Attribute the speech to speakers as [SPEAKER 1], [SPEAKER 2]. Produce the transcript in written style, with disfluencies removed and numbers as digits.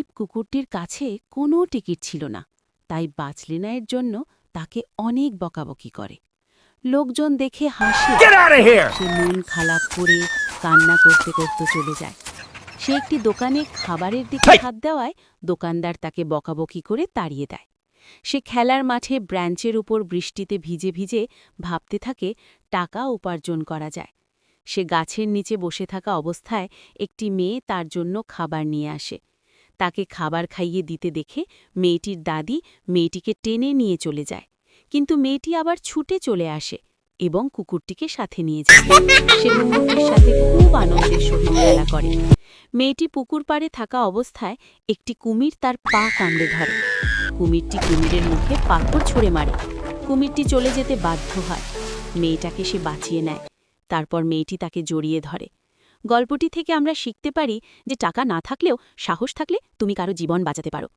[SPEAKER 1] গরিব কুকুরটির কাছে কোনো টিকিট ছিল না, তাই বাঁচলে না এর জন্য তাকে অনেক বকাবকি করে। লোকজন দেখে হাসে।
[SPEAKER 2] Get out of here!
[SPEAKER 1] সে মন খারাপ করে কান্না করতে করতে চলে যায়। সে একটি দোকানে খাবারের দিকে হাত দেওয়ায় দোকানদার তাকে বকাবকি করে তাড়িয়ে দেয়। সে খেলার মাঠে ব্রাঞ্চের উপর বৃষ্টিতে ভিজে ভিজে ভাবতে থাকে টাকা উপার্জন করা যায়। সে গাছের নিচে বসে থাকা অবস্থায় একটি মেয়ে তার জন্য খাবার নিয়ে আসে। তাকে খাবার খাইয়ে দিতে দেখে মেয়েটির দাদি মেয়েটিকে টেনে নিয়ে চলে যায়, কিন্তু মেয়েটি আবার ছুটে চলে আসে এবং কুকুরটিকে সাথে নিয়ে যায়। সে কুকুরটির সাথে খুব আনন্দের সহিত খেলা করে। মেয়েটি পুকুর পাড়ে থাকা অবস্থায় একটি কুমির তার পা কামড়ে ধরে। কুমিরটি কুমিরের মুখে পাথর ছুঁড়ে মারে। কুমিরটি চলে যেতে বাধ্য হয়। মেয়েটাকে সে বাঁচিয়ে নেয়। তারপর মেয়েটি তাকে জড়িয়ে ধরে। গল্পটি থেকে আমরা শিখতে পারি যে টাকা না থাকলেও সাহস থাকলে তুমি কারো জীবন বাঁচাতে পারো।